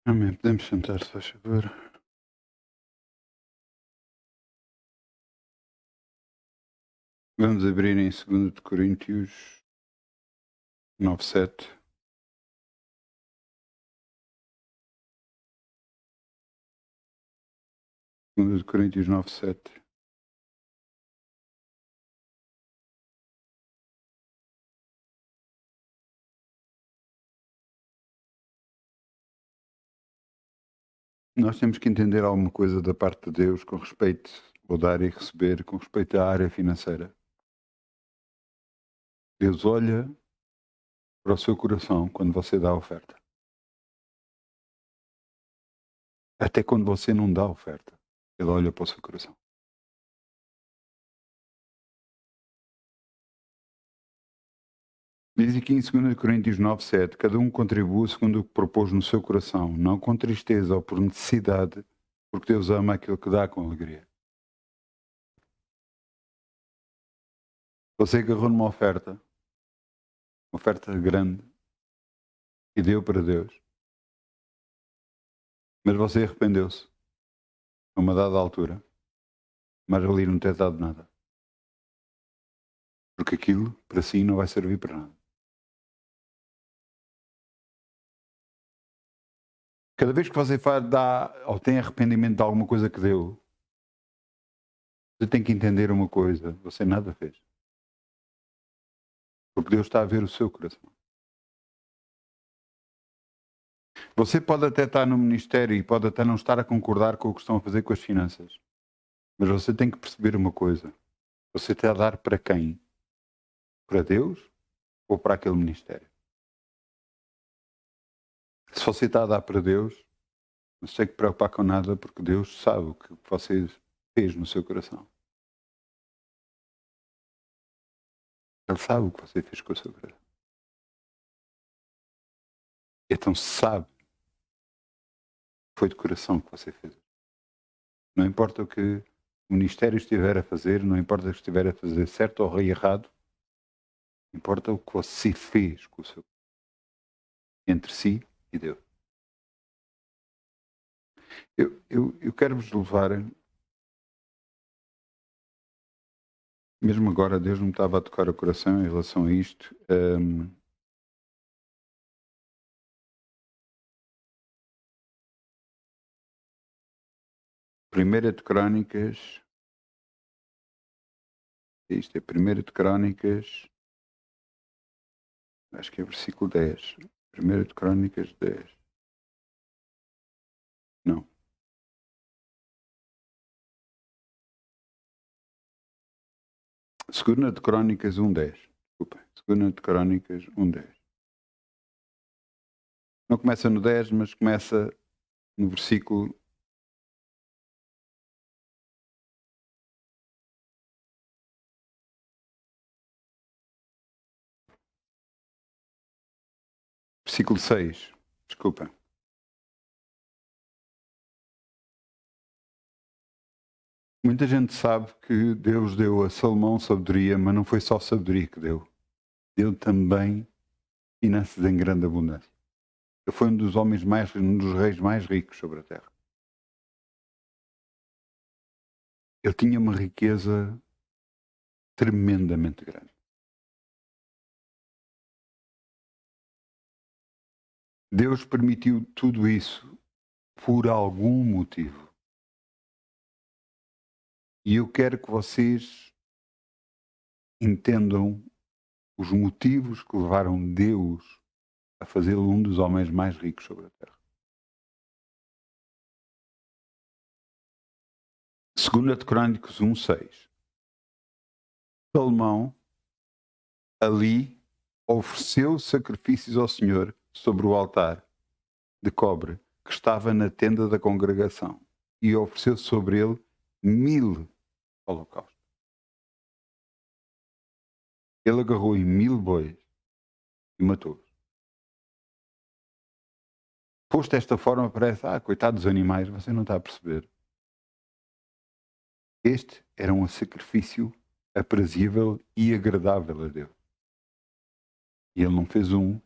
Amém. Podemos sentar, se faz favor. Vamos abrir em 2 de Coríntios 9:7. 2 de Coríntios 9:7. Nós temos que entender alguma coisa da parte de Deus com respeito ao dar e receber, com respeito à área financeira. Deus olha para o seu coração quando você dá a oferta. Até quando você não dá a oferta, Ele olha para o seu coração. Diz aqui em 2 de Coríntios 9:7, cada um contribua segundo o que propôs no seu coração, não com tristeza ou por necessidade, porque Deus ama aquilo que dá com alegria. Você agarrou numa oferta, uma oferta grande, e deu para Deus, mas você arrependeu-se a uma dada altura, mas ali não ter dado nada, porque aquilo para si não vai servir para nada. Cada vez que você dá ou tem arrependimento de alguma coisa que deu, você tem que entender uma coisa: você nada fez, porque Deus está a ver o seu coração. Você pode até estar no ministério e pode até não estar a concordar com o que estão a fazer com as finanças, mas você tem que perceber uma coisa: você está a dar para quem? Para Deus ou para aquele ministério? Se você está a dar para Deus, não se tem que preocupar com nada, porque Deus sabe o que você fez no seu coração. Ele sabe o que você fez com o seu coração. Então sabe que foi de coração que você fez. Não importa o que o ministério estiver a fazer, não importa o que estiver a fazer certo ou errado, importa o que você fez com o seu, entre si e Deus. Eu quero vos levar, mesmo agora Deus me estava a tocar o coração em relação a isto. 1 de Crónicas, isto é 1 de Crónicas, acho que é versículo 10. 1 de Crónicas 10. Não. 2 de Crónicas 1:10. Desculpa. 2 de Crónicas 1:10. Não começa no 10, mas começa no versículo 6. Desculpa. Muita gente sabe que Deus deu a Salomão sabedoria, mas não foi só sabedoria que deu. Deu também finanças em grande abundância. Ele foi um dos homens um dos reis mais ricos sobre a terra. Ele tinha uma riqueza tremendamente grande. Deus permitiu tudo isso por algum motivo. E eu quero que vocês entendam os motivos que levaram Deus a fazê-lo um dos homens mais ricos sobre a terra. 2 de Crônicas 1:6. Salomão ali ofereceu sacrifícios ao Senhor sobre o altar de cobre que estava na tenda da congregação e ofereceu sobre ele 1000 holocaustos. Ele agarrou em 1000 bois e matou-os. Posto desta forma, parece, coitado dos animais, você não está a perceber. Este era um sacrifício aprazível e agradável a Deus. E ele não fez um,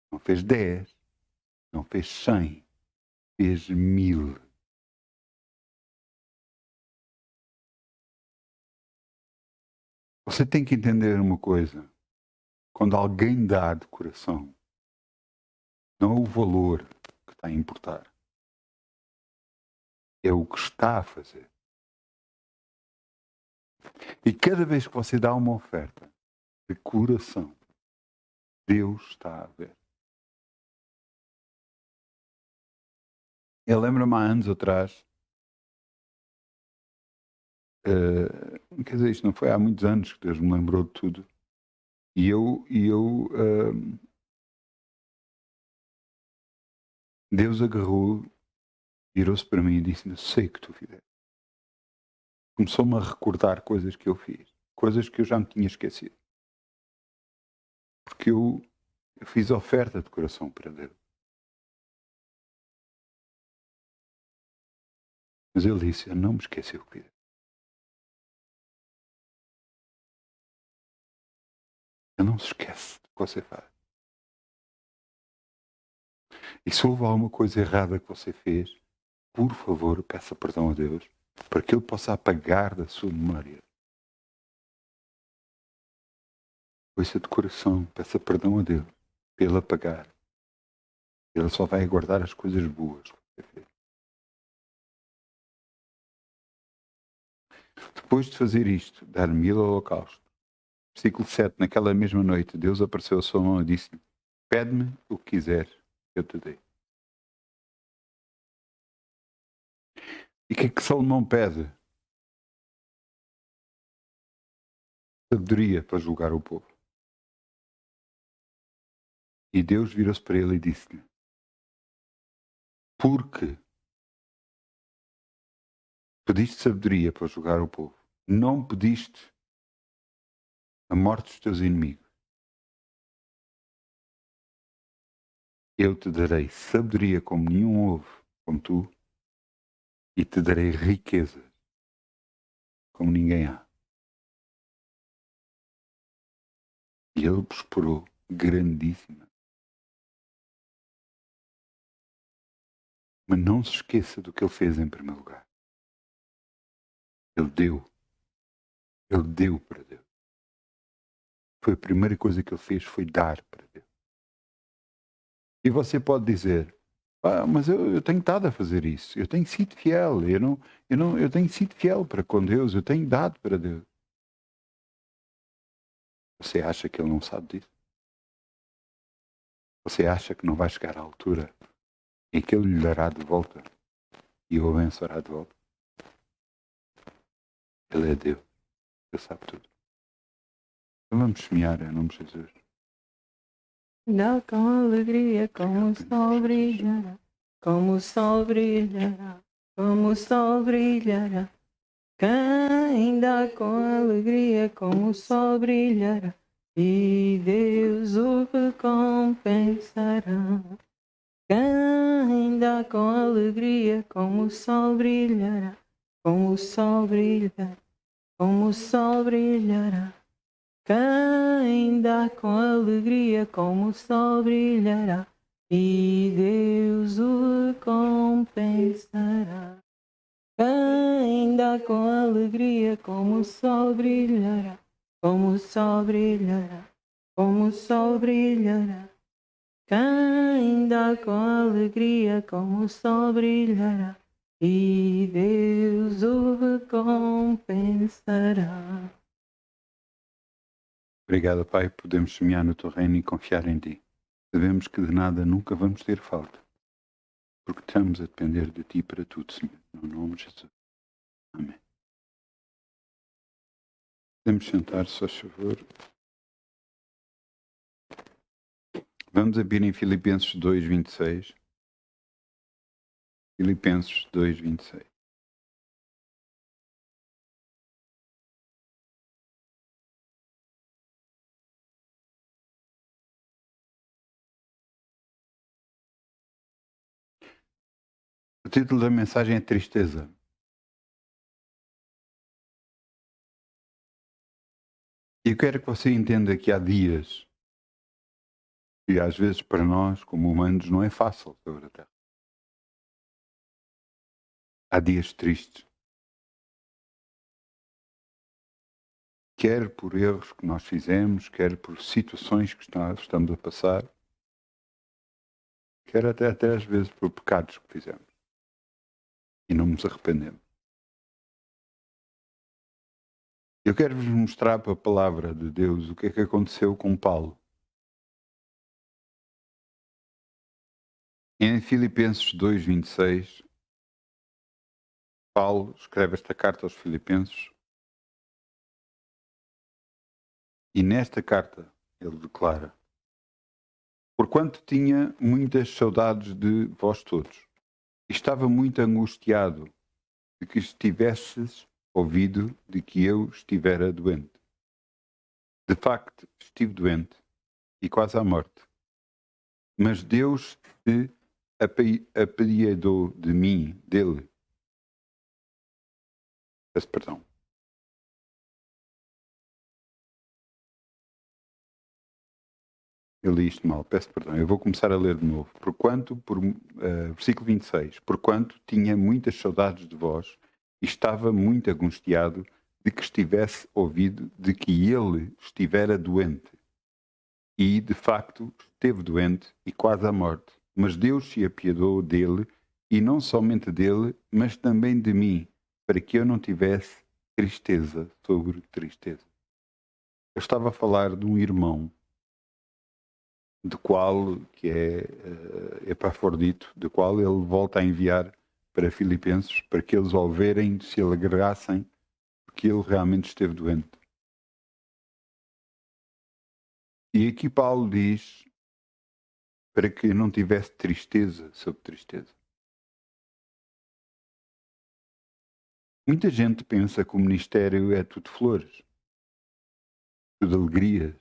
não fez 10, Não fez 100, fez 1000. Você tem que entender uma coisa. Quando alguém dá de coração, não é o valor que está a importar. É o que está a fazer. E cada vez que você dá uma oferta de coração, Deus está a ver. Eu lembro-me há anos atrás, quer dizer, isto não foi há muitos anos que Deus me lembrou de tudo. E Deus agarrou, virou-se para mim e disse-me: eu sei que tu fizeste. Começou-me a recordar coisas que eu fiz, coisas que eu já me tinha esquecido. Porque eu fiz oferta de coração para Deus. Mas ele disse: eu não me esqueci o que fiz. Ele não se esquece do que você faz. E se houve alguma coisa errada que você fez, por favor, peça perdão a Deus, para que Ele possa apagar da sua memória. Ouça de coração, peça perdão a Deus, para Ele apagar. Ele só vai guardar as coisas boas que você fez. Depois de fazer isto, dar 1000 holocaustos, versículo 7, naquela mesma noite, Deus apareceu a sua mão e disse-lhe: pede-me o que quiseres, eu te dei. E o que é que Salomão pede? Sabedoria para julgar o povo. E Deus virou-se para ele e disse-lhe: porque pediste sabedoria para julgar o povo, não pediste a morte dos teus inimigos, eu te darei sabedoria como nenhum houve, como tu, e te darei riqueza como ninguém há. E ele prosperou grandíssima. Mas não se esqueça do que ele fez em primeiro lugar. Ele deu para Deus. Foi a primeira coisa que ele fez, foi dar para Deus. E você pode dizer: mas eu tenho estado a fazer isso, eu tenho sido fiel, eu tenho sido fiel para com Deus, eu tenho dado para Deus. Você acha que ele não sabe disso? Você acha que não vai chegar à altura em que ele lhe dará de volta e o abençoará de volta? Ele é Deus, ele sabe tudo. Então vamos semear em nome de Jesus. Dá com alegria como o sol brilhará, como o sol brilhará, como o sol brilhará. Quem dá com alegria como o sol brilhará, e Deus o recompensará. Quem dá com alegria como o sol brilhará, como o sol brilhará, como o sol brilhará. Quem dá com alegria como o sol brilhará, e Deus o recompensará. Quem dá com alegria como o sol brilhará, como o sol brilhará, como o sol brilhará. Quem dá com alegria como o sol brilhará, e Deus o recompensará. Obrigado, Pai, podemos semear no teu reino e confiar em ti. Sabemos que de nada nunca vamos ter falta, porque estamos a depender de ti para tudo, Senhor. No nome de Jesus. Amém. Podemos sentar, se faz favor. Vamos abrir em Filipenses 2:26. Filipenses 2:26. O título da mensagem é Tristeza. E eu quero que você entenda que há dias E às vezes para nós, como humanos, não é fácil sobre a Terra. Há dias tristes. Quer por erros que nós fizemos, quer por situações que estamos a passar, quer até às vezes por pecados que fizemos. E não nos arrependemos. Eu quero-vos mostrar para a palavra de Deus o que é que aconteceu com Paulo. Em Filipenses 2:26, Paulo escreve esta carta aos Filipenses e nesta carta ele declara: porquanto tinha muitas saudades de vós todos, e estava muito angustiado de que estivesses ouvido de que eu estivera doente. De facto, estive doente e quase à morte. Mas Deus se apiedou de mim, dele. Peço perdão. Eu li isto mal, peço perdão. Eu vou começar a ler de novo. Versículo 26. Porquanto tinha muitas saudades de vós e estava muito angustiado de que estivesse ouvido de que ele estivera doente. E, de facto, esteve doente e quase à morte. Mas Deus se apiedou dele, e não somente dele, mas também de mim, para que eu não tivesse tristeza sobre tristeza. Eu estava a falar de um irmão, de qual, que é Epafrodito, de qual ele volta a enviar para Filipenses, para que eles ao verem se alegrassem, porque ele realmente esteve doente. E aqui Paulo diz para que não tivesse tristeza sobre tristeza. Muita gente pensa que o ministério é tudo flores, tudo alegria.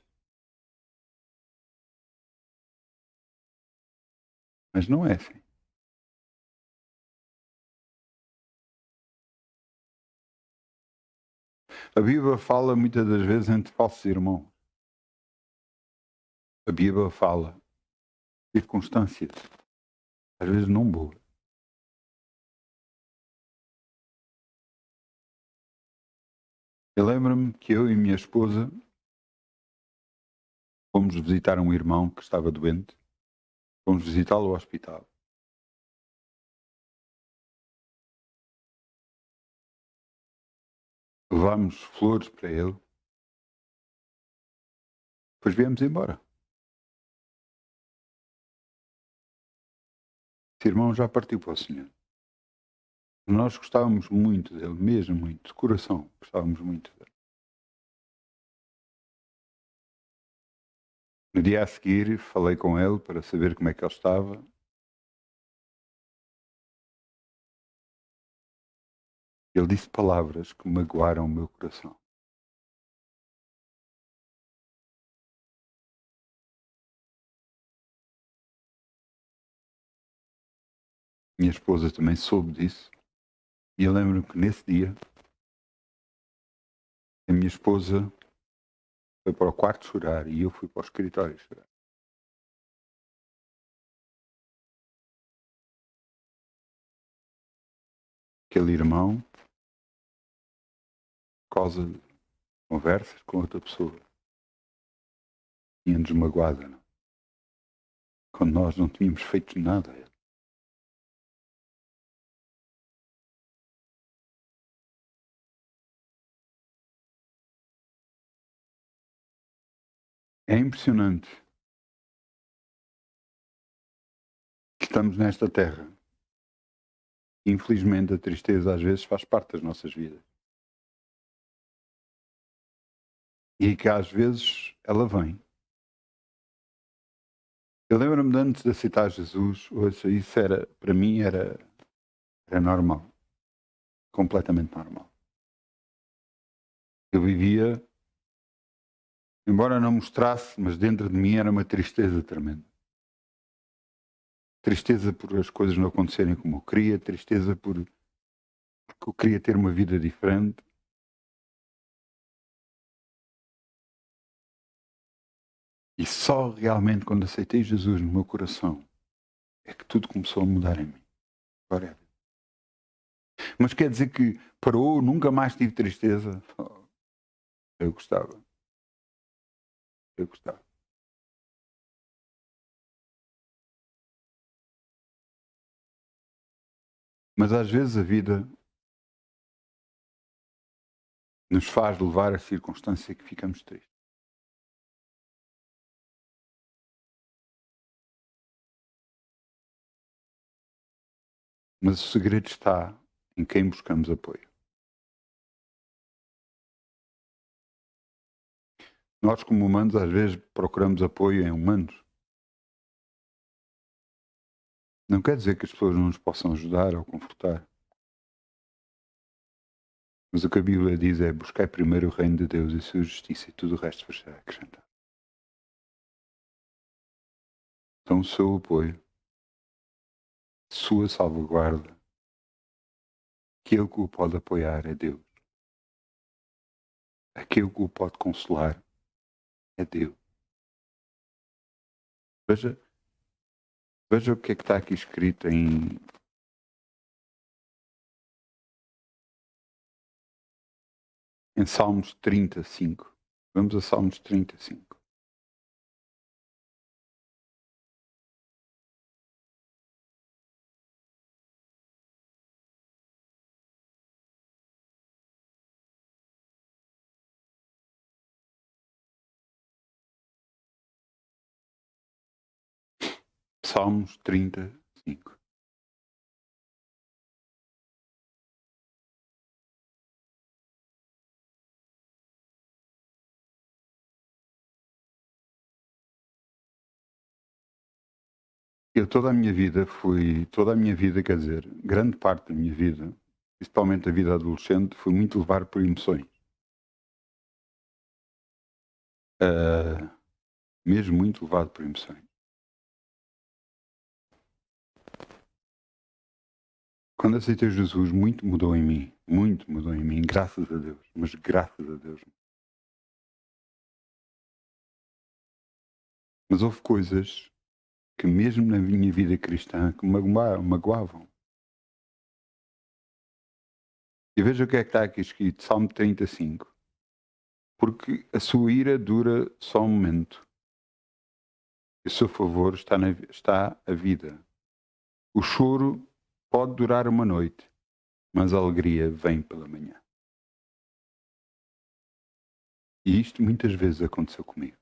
Mas não é assim. A Bíblia fala muitas das vezes entre falsos irmãos. A Bíblia fala de circunstâncias, às vezes não boas. Eu lembro-me que eu e minha esposa fomos visitar um irmão que estava doente. Fomos visitá-lo ao hospital. Levámos flores para ele. Depois viemos embora. Esse irmão já partiu para o Senhor. Nós gostávamos muito dele, mesmo muito, de coração, gostávamos muito dele. No dia a seguir, falei com ele para saber como é que ele estava. Ele disse palavras que magoaram o meu coração. Minha esposa também soube disso. E eu lembro-me que nesse dia, a minha esposa foi para o quarto chorar e eu fui para o escritório chorar. Aquele irmão, por causa de conversas com outra pessoa, tinha-nos magoado, não? Quando nós não tínhamos feito nada a ele. É impressionante que estamos nesta terra. Infelizmente, a tristeza às vezes faz parte das nossas vidas. E que às vezes ela vem. Eu lembro-me de antes de aceitar Jesus, isso era, para mim era normal. Completamente normal. Eu vivia, embora não mostrasse, mas dentro de mim era uma tristeza tremenda. Tristeza por as coisas não acontecerem como eu queria, tristeza porque eu queria ter uma vida diferente. E só realmente quando aceitei Jesus no meu coração é que tudo começou a mudar em mim. Glória a Deus. Mas quer dizer que parou, nunca mais tive tristeza? Oh, eu gostava. Eu gostava. Mas às vezes a vida nos faz levar a circunstância que ficamos tristes. Mas o segredo está em quem buscamos apoio. Nós, como humanos, às vezes procuramos apoio em humanos. Não quer dizer que as pessoas não nos possam ajudar ou confortar. Mas o que a Bíblia diz é: buscai primeiro o reino de Deus e a sua justiça, e tudo o resto vos será acrescentado. Então, o seu apoio, sua salvaguarda, aquele que o pode apoiar é Deus. Aquele que o pode consolar é Deus. Veja o que é que está aqui escrito em Salmos 35. Vamos a Salmos 35. Salmos 35. Eu toda a minha vida, quer dizer, grande parte da minha vida, principalmente a vida adolescente, foi muito levado por emoções. Mesmo muito levado por emoções. Quando aceitei Jesus, muito mudou em mim, graças a Deus, mas graças a Deus. Mas houve coisas que mesmo na minha vida cristã que me magoavam. E veja o que é que está aqui escrito, Salmo 35. Porque a sua ira dura só um momento. E o seu favor está a vida. O choro pode durar uma noite, mas a alegria vem pela manhã. E isto muitas vezes aconteceu comigo.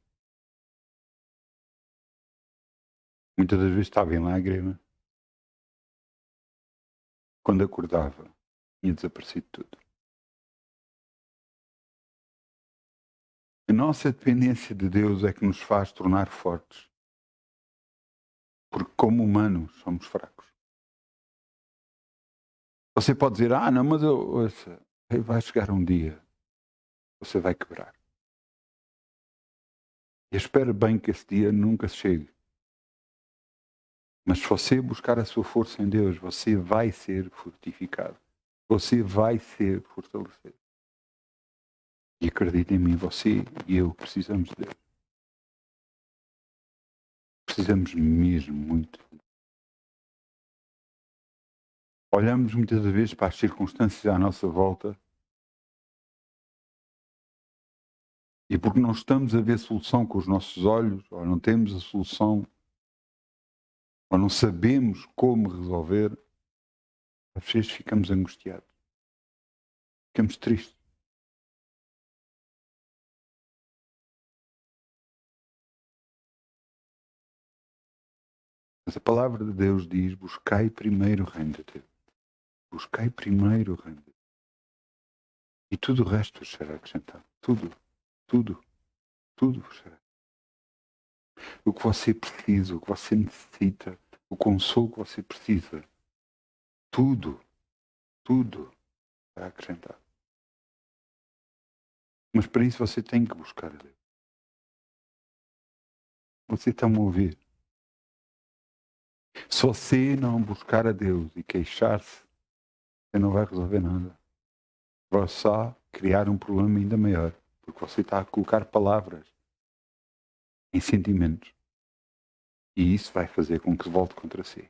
Muitas das vezes estava em lágrima. Quando acordava, tinha desaparecido tudo. A nossa dependência de Deus é que nos faz tornar fortes. Porque como humanos somos fracos. Você pode dizer, não, mas ouça, vai chegar um dia, você vai quebrar. E espero bem que esse dia nunca chegue. Mas se você buscar a sua força em Deus, você vai ser fortificado. Você vai ser fortalecido. E acredite em mim, você e eu precisamos de Deus. Precisamos mesmo muito. Olhamos muitas vezes para as circunstâncias à nossa volta e porque não estamos a ver solução com os nossos olhos, ou não temos a solução, ou não sabemos como resolver, às vezes ficamos angustiados. Ficamos tristes. Mas a palavra de Deus diz, buscai primeiro o reino de Deus. Buscai primeiro o reino de Deus. E tudo o resto vos será acrescentado. Tudo vos será. O que você precisa, o que você necessita, o consolo que você precisa, tudo será acrescentado. Mas para isso você tem que buscar a Deus. Você está-me a ouvir? Se você não buscar a Deus e queixar-se, você não vai resolver nada. Vai só criar um problema ainda maior. Porque você está a colocar palavras em sentimentos. E isso vai fazer com que volte contra si.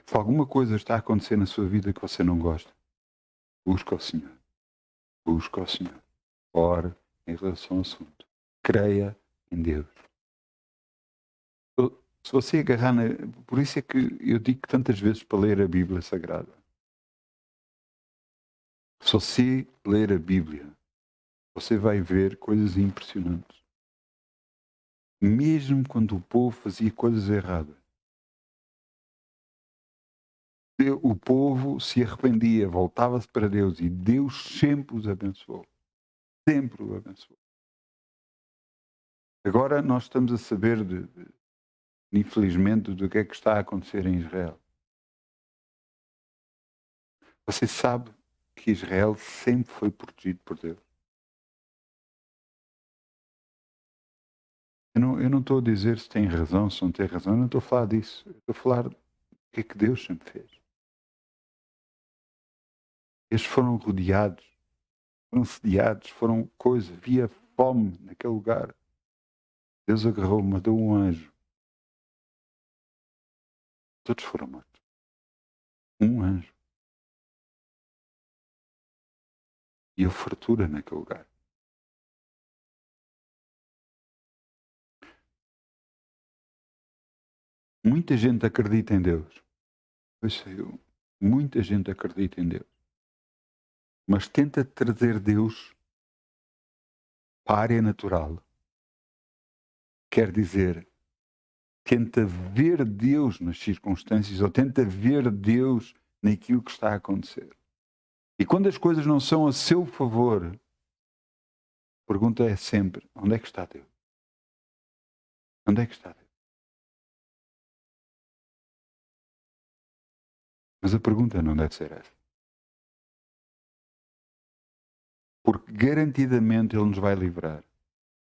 Se alguma coisa está a acontecer na sua vida que você não gosta, busca o Senhor. Busca o Senhor. Ore em relação ao assunto. Creia em Deus. Se você agarrar Por isso é que eu digo tantas vezes para ler a Bíblia Sagrada. Se você ler a Bíblia, você vai ver coisas impressionantes. Mesmo quando o povo fazia coisas erradas, o povo se arrependia, voltava-se para Deus e Deus sempre os abençoou. Sempre os abençoou. Agora nós estamos a saber, infelizmente, do que é que está a acontecer em Israel. Você sabe que Israel sempre foi protegido por Deus. Eu não estou a dizer se tem razão, se não tem razão, eu não estou a falar disso. Eu estou a falar do que é que Deus sempre fez. Eles foram rodeados, foram sediados, foram coisa, havia fome naquele lugar. Deus agarrou, mandou um anjo. Todos foram mortos. Um anjo. E houve fartura naquele lugar. Muita gente acredita em Deus. Muita gente acredita em Deus. Mas tenta trazer Deus para a área natural. Quer dizer, tenta ver Deus nas circunstâncias ou tenta ver Deus naquilo que está a acontecer. E quando as coisas não são a seu favor, a pergunta é sempre, onde é que está Deus? Onde é que está Deus? Mas a pergunta não deve ser essa. Porque garantidamente Ele nos vai livrar.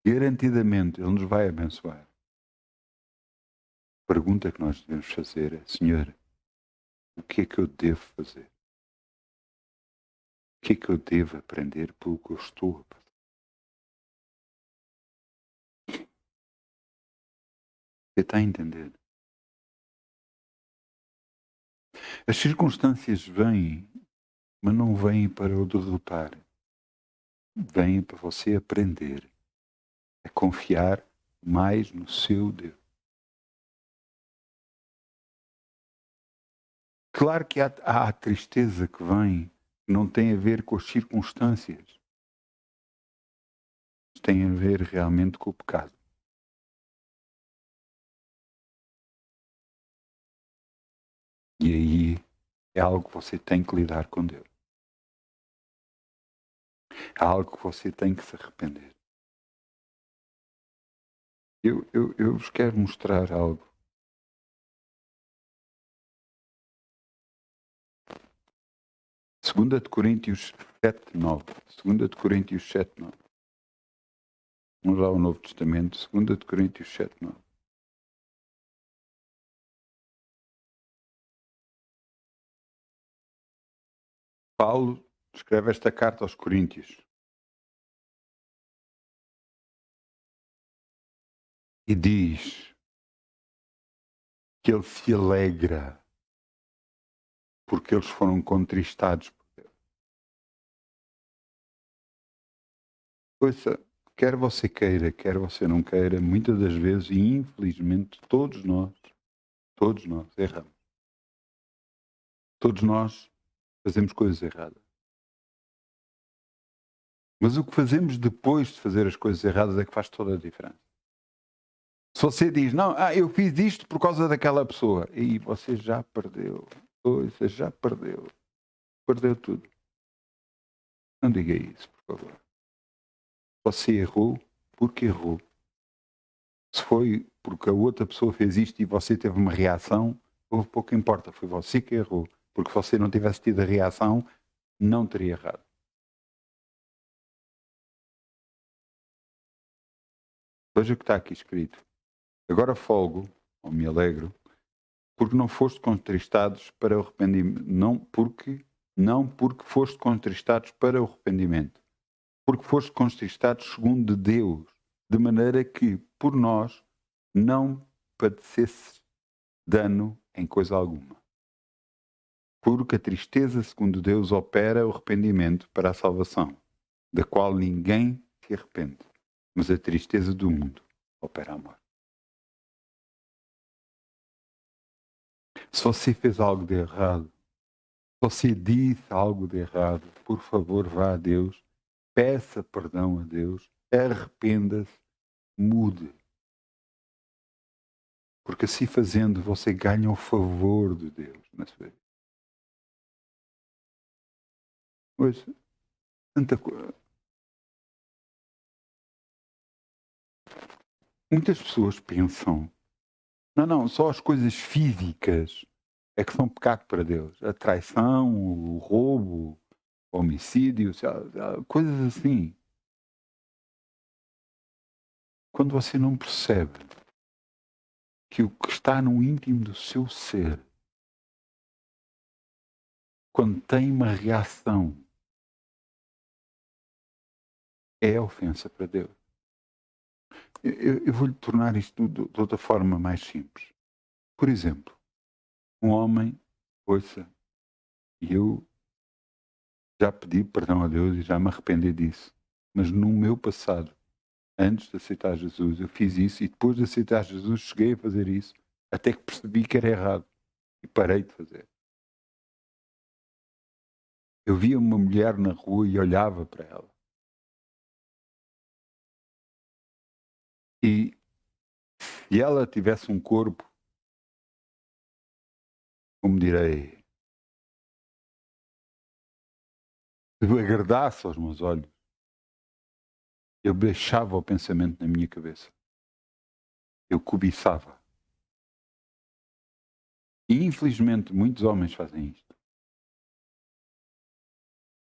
Garantidamente Ele nos vai abençoar. A pergunta que nós devemos fazer é, Senhor, o que é que eu devo fazer? O que é que eu devo aprender pelo que eu estou a passar? Você está a entender? As circunstâncias vêm, mas não vêm para o derrotar. Vêm para você aprender a confiar mais no seu Deus. Claro que há a tristeza que vem, que não tem a ver com as circunstâncias. Tem a ver realmente com o pecado. E aí é algo que você tem que lidar com Deus. É algo que você tem que se arrepender. Eu vos quero mostrar algo. Segunda de Coríntios 7:9. Segunda de Coríntios 7:9. Vamos lá ao Novo Testamento. Segunda de Coríntios 7:9. Paulo escreve esta carta aos Coríntios. E diz que ele se alegra porque eles foram contristados por Deus. Ouça, quer você queira, quer você não queira, muitas das vezes, e infelizmente, todos nós erramos. Todos nós fazemos coisas erradas. Mas o que fazemos depois de fazer as coisas erradas é que faz toda a diferença. Se você diz, não, eu fiz isto por causa daquela pessoa, e você já perdeu. Você já perdeu. Perdeu tudo. Não diga isso, por favor. Você errou porque errou. Se foi porque a outra pessoa fez isto e você teve uma reação, pouco importa, foi você que errou. Porque se você não tivesse tido a reação, não teria errado. Veja o que está aqui escrito. Agora folgo, ou me alegro, porque não foste contristados para o arrependimento. Não porque foste contristados para o arrependimento. porque foste conquistado segundo Deus, de maneira que por nós não padecesse dano em coisa alguma. Porque a tristeza segundo Deus opera o arrependimento para a salvação, da qual ninguém se arrepende, mas a tristeza do mundo opera a morte. Se você fez algo de errado, se você disse algo de errado, por favor, vá a Deus, peça perdão a Deus, arrependa-se, mude. Porque assim fazendo, você ganha o favor de Deus na sua vida. Pois, tanta coisa. Muitas pessoas pensam, não, só as coisas físicas é que são pecado para Deus. A traição, o roubo, o homicídio, coisas assim. Quando você não percebe que o que está no íntimo do seu ser, quando tem uma reação, é ofensa para Deus. Eu vou-lhe tornar isto de outra forma mais simples. Por exemplo, um homem, ouça, e eu já pedi perdão a Deus e já me arrependi disso, mas no meu passado, antes de aceitar Jesus, eu fiz isso e depois de aceitar Jesus cheguei a fazer isso, até que percebi que era errado e parei de fazer. Eu via uma mulher na rua e olhava para ela. E se ela tivesse um corpo, como direi, se agradasse aos meus olhos, eu deixava o pensamento na minha cabeça. Eu cobiçava. E infelizmente muitos homens fazem isto.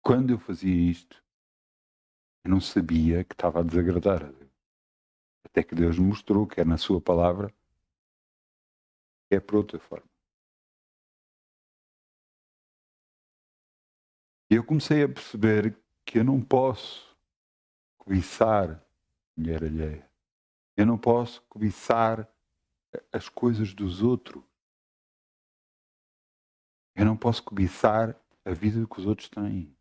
Quando eu fazia isto, eu não sabia que estava a desagradar a Deus. Até que Deus me mostrou que é na sua palavra, que é por outra forma. E eu comecei a perceber que eu não posso cobiçar mulher alheia. Eu não posso cobiçar as coisas dos outros. Eu não posso cobiçar a vida que os outros têm.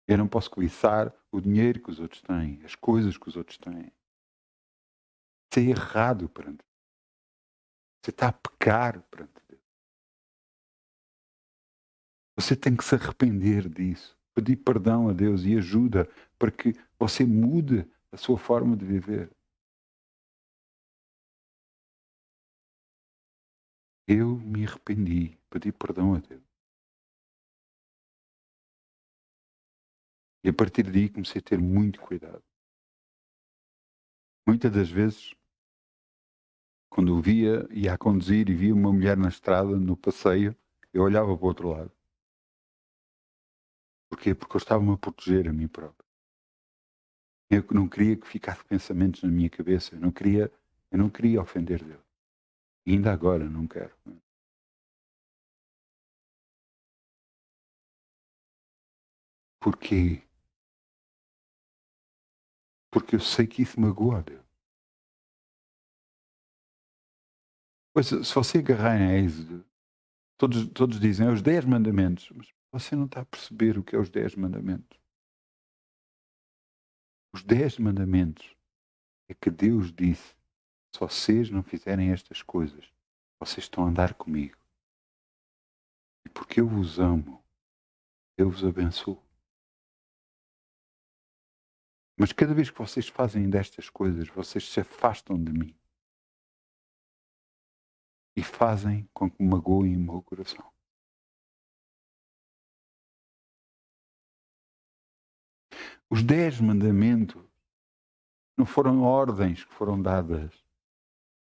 Eu não posso cobiçar o dinheiro que os outros têm, as coisas que os outros têm. Isso é errado perante Deus. Você está a pecar perante Deus. Você tem que se arrepender disso, pedir perdão a Deus e ajuda para que você mude a sua forma de viver. Eu me arrependi, pedi perdão a Deus. E a partir daí comecei a ter muito cuidado. Muitas das vezes, quando eu ia a conduzir e via uma mulher na estrada, no passeio, eu olhava para o outro lado. Porquê? Porque eu estava-me a proteger a mim próprio. Eu não queria que ficasse pensamentos na minha cabeça. Eu não queria ofender Deus. E ainda agora não quero. Porquê? Porque eu sei que isso magoa a Deus. Pois, se você agarrar em Êxodo, todos dizem os 10 mandamentos, mas você não está a perceber o que é os 10 mandamentos. Os 10 mandamentos é que Deus disse: se vocês não fizerem estas coisas, vocês estão a andar comigo. E porque eu vos amo, eu vos abençoo. Mas cada vez que vocês fazem destas coisas, vocês se afastam de mim. E fazem com que magoem o meu coração. Os 10 mandamentos não foram ordens que foram dadas.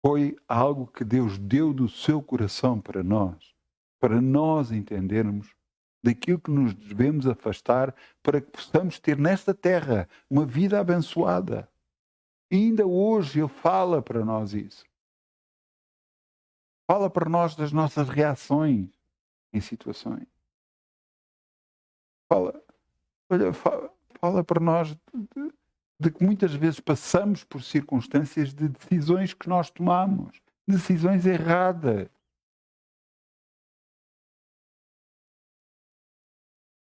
Foi algo que Deus deu do seu coração para nós entendermos daquilo que nos devemos afastar para que possamos ter nesta terra uma vida abençoada. E ainda hoje Ele fala para nós isso. Fala para nós das nossas reações em situações. fala para nós de que muitas vezes passamos por circunstâncias de decisões que nós tomamos, decisões erradas.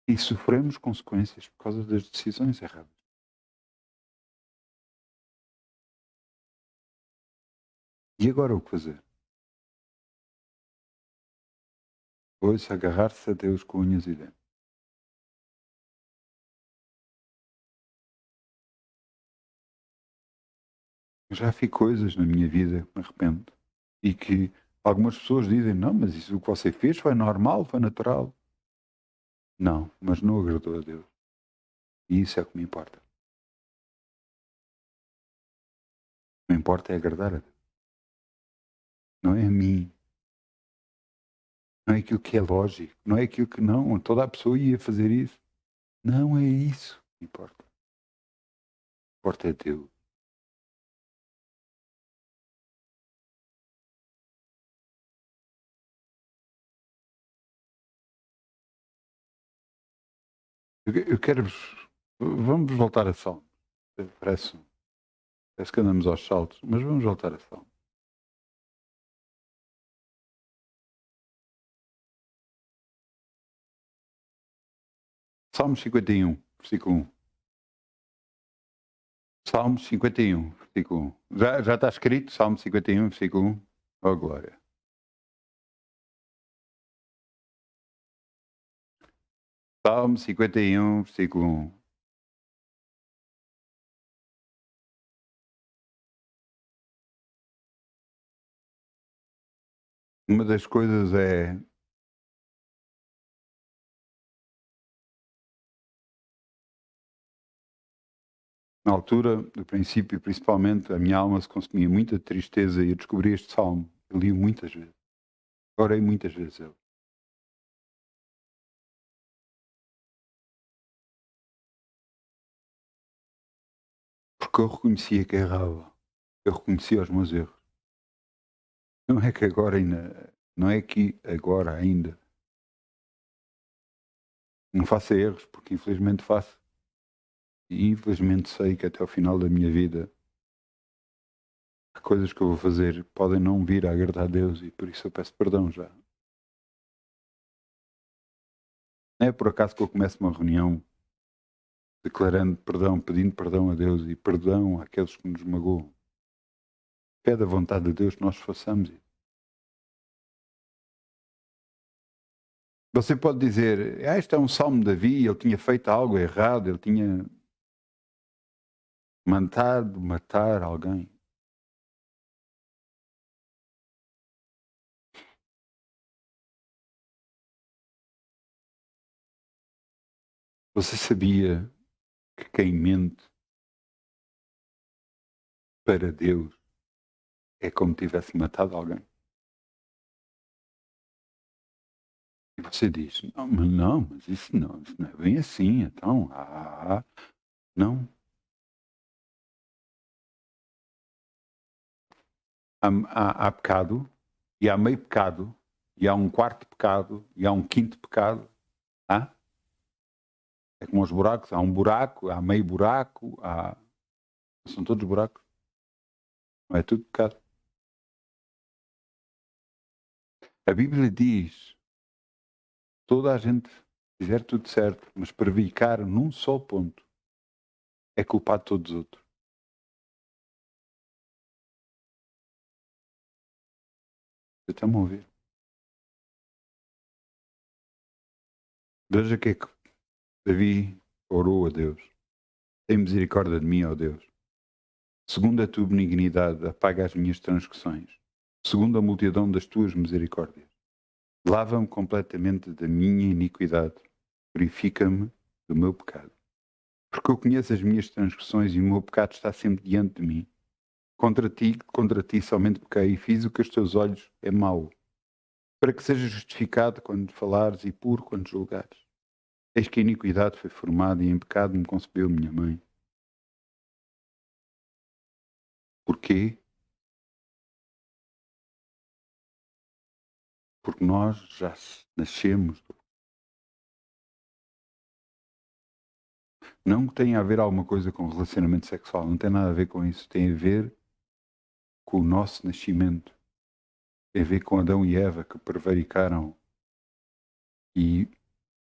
E sofremos consequências por causa das decisões erradas. E agora o que fazer? Pois agarrar-se a Deus com unhas e dentes. Já vi coisas na minha vida que me arrependo. E que algumas pessoas dizem, não, mas isso que você fez foi normal, foi natural. Não, mas não agradou a Deus. E isso é o que me importa. O que me importa é agradar a Deus. Não é a mim. Não é aquilo que é lógico. Não é aquilo que não. Toda a pessoa ia fazer isso. Não é isso que importa. O que importa é Deus. Eu quero. Vamos voltar a Salmo. Parece que andamos aos saltos, mas vamos voltar a Salmo. Salmo 51, versículo 1. Salmo 51, versículo 1. Já está escrito? Salmo 51, versículo 1. Oh, glória. Salmo 51, versículo 1. Uma das coisas é na altura do princípio, principalmente, a minha alma se consumia muita tristeza e eu descobri este salmo. Eu li muitas vezes. Orei muitas vezes ele. Porque eu reconhecia que errava. Eu reconhecia os meus erros. Não é que agora ainda, não é que agora ainda não faça erros, porque infelizmente faço. E infelizmente sei que até ao final da minha vida que coisas que eu vou fazer podem não vir a agradar a Deus e por isso eu peço perdão já. Não é por acaso que eu começo uma reunião declarando perdão, pedindo perdão a Deus e perdão àqueles que nos magoam. Pede a vontade de Deus que nós façamos isso. Você pode dizer, este é um salmo de Davi, ele tinha feito algo errado, ele tinha mandado matar alguém. Você sabia que quem mente para Deus é como tivesse matado alguém? E você diz, não, mas isso não é bem assim, então, não. Há pecado, e há meio pecado, e há um quarto pecado, e há um quinto pecado. É como os buracos, há um buraco, há meio buraco, são todos buracos. Não é tudo pecado. A Bíblia diz, toda a gente fizer tudo certo, mas prevaricar num só ponto, é culpado de todos os outros. Vocês estão a ouvir? Veja o que é que Davi orou a Deus. Tem misericórdia de mim, ó Deus. Segundo a tua benignidade, apaga as minhas transgressões. Segundo a multidão das tuas misericórdias. Lava-me completamente da minha iniquidade. Purifica-me do meu pecado. Porque eu conheço as minhas transgressões e o meu pecado está sempre diante de mim. Contra ti somente pequei e fiz o que os teus olhos é mau. Para que seja justificado quando falares e puro quando julgares. Eis que a iniquidade foi formada e em pecado me concebeu minha mãe. Porquê? Porque nós já nascemos. Não tem a ver alguma coisa com relacionamento sexual, não tem nada a ver com isso. Tem a ver com o nosso nascimento. Tem a ver com Adão e Eva que prevaricaram e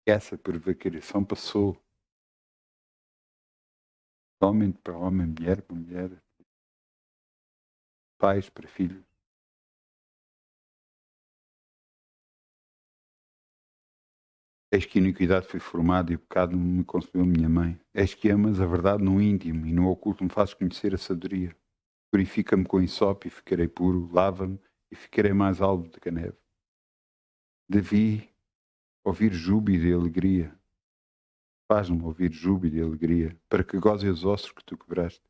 essa prevaricação passou de homem para homem, mulher para mulher, pais para filhos. Eis que a iniquidade foi formada e o pecado me concebeu minha mãe. Eis que amas a verdade no íntimo e no oculto me fazes conhecer a sabedoria. Purifica-me com ensopo e ficarei puro, lava-me e ficarei mais alvo do que a neve. Devi ouvir júbilo e alegria. Faz-me ouvir júbilo e alegria, para que goze os ossos que tu quebraste.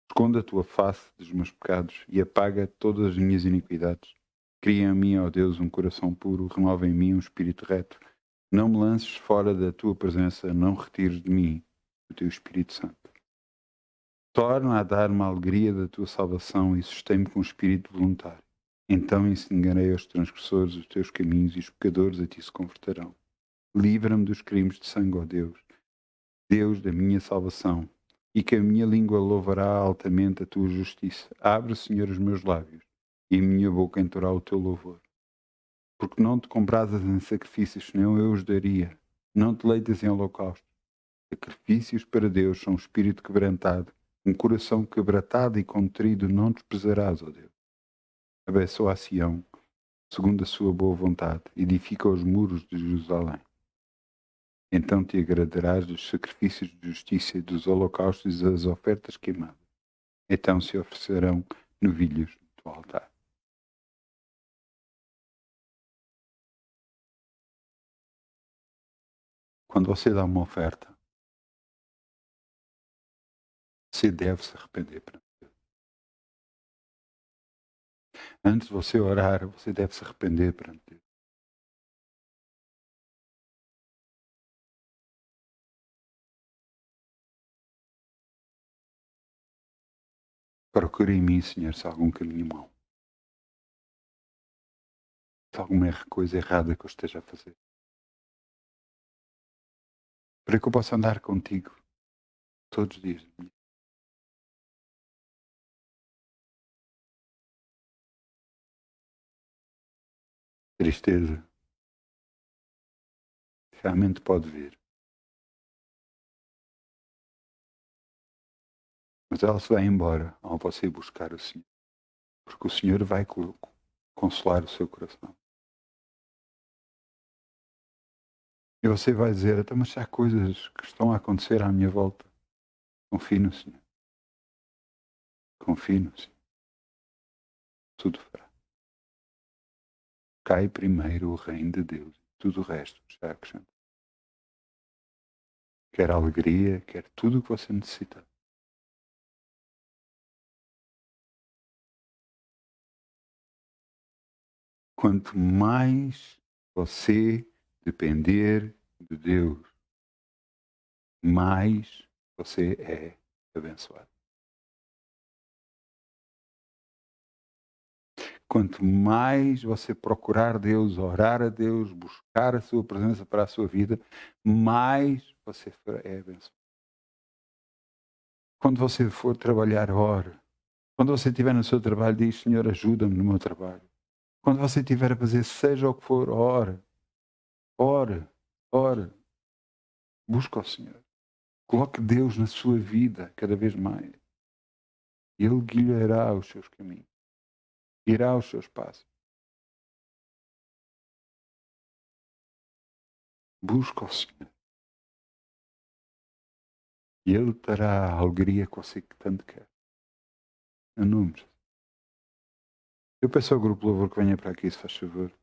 Esconda a tua face dos meus pecados e apaga todas as minhas iniquidades. Cria em mim, ó Deus, um coração puro, renova em mim um espírito reto. Não me lances fora da tua presença, não retires de mim o teu Espírito Santo. Torna a dar-me a alegria da tua salvação e sustém-me com espírito voluntário. Então ensinarei aos transgressores os teus caminhos e os pecadores a ti se converterão. Livra-me dos crimes de sangue, ó Deus, Deus da minha salvação, e que a minha língua louvará altamente a tua justiça. Abre, Senhor, os meus lábios, e a minha boca entoará o teu louvor. Porque não te comprases em sacrifícios, senão eu os daria. Não te leites em holocaustos. Sacrifícios para Deus são um espírito quebrantado, um coração quebrantado e contrido não desprezarás, ó Deus. Abençoa a Sião, segundo a sua boa vontade, edifica os muros de Jerusalém. Então te agradarás dos sacrifícios de justiça e dos holocaustos e das ofertas queimadas. Então se oferecerão novilhos do altar. Quando você dá uma oferta, você deve se arrepender perante Deus. Antes de você orar, você deve se arrepender perante Deus. Procure em mim, Senhor, se há algum caminho mau. Se há alguma coisa errada que eu esteja a fazer. Para que eu possa andar contigo todos os dias da minha vida. Tristeza realmente pode vir. Mas ela se vai embora ao você ir buscar o Senhor. Porque o Senhor vai consolar o seu coração. E você vai dizer, então, mas há coisas que estão a acontecer à minha volta. Confie no Senhor. Confie no Senhor. Tudo fará. Cai primeiro o reino de Deus. Tudo o resto já acrescenta. Quer alegria, quer tudo o que você necessita. Quanto mais você depender de Deus, mais você é abençoado. Quanto mais você procurar Deus, orar a Deus, buscar a sua presença para a sua vida, mais você é abençoado. Quando você for trabalhar, ore. Quando você estiver no seu trabalho, diz, Senhor, ajuda-me no meu trabalho. Quando você estiver a fazer, seja o que for, ore. Ore. Ore. Busca o Senhor. Coloque Deus na sua vida cada vez mais. Ele guiará os seus caminhos. Guiará os seus passos. Busca o Senhor. E Ele terá a alegria que você tanto quer. Em nome de Jesus. Eu peço ao grupo Louvor que venha para aqui, se faz favor.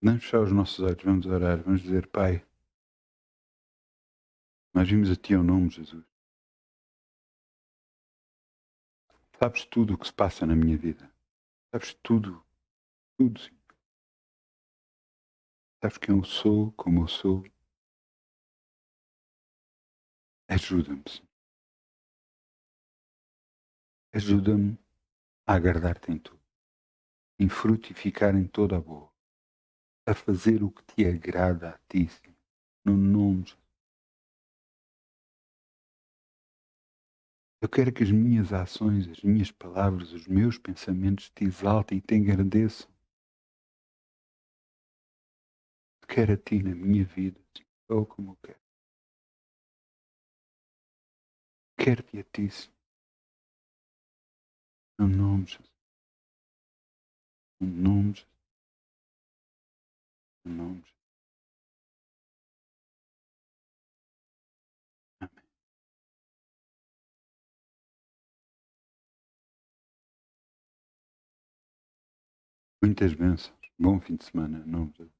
Vamos fechar os nossos olhos, vamos orar, vamos dizer, Pai, nós vimos a Ti em nome de Jesus. Sabes tudo o que se passa na minha vida. Sabes tudo, tudo, Senhor. Sabes quem eu sou, como eu sou. Ajuda-me, Senhor. Ajuda-me a agradar-te em tudo, em frutificar em toda a boa, a fazer o que te agrada a ti, Senhor, no nome de Jesus. Eu quero que as minhas ações, as minhas palavras, os meus pensamentos te exaltem e te engrandeçam. Quero a ti na minha vida, Senhor, como eu quero. Quero-te a ti, Senhor, no nome de Jesus. No nome de Jesus. No nome de Jesus. Amém. Muitas bênçãos. Bom fim de semana, em nome de Jesus.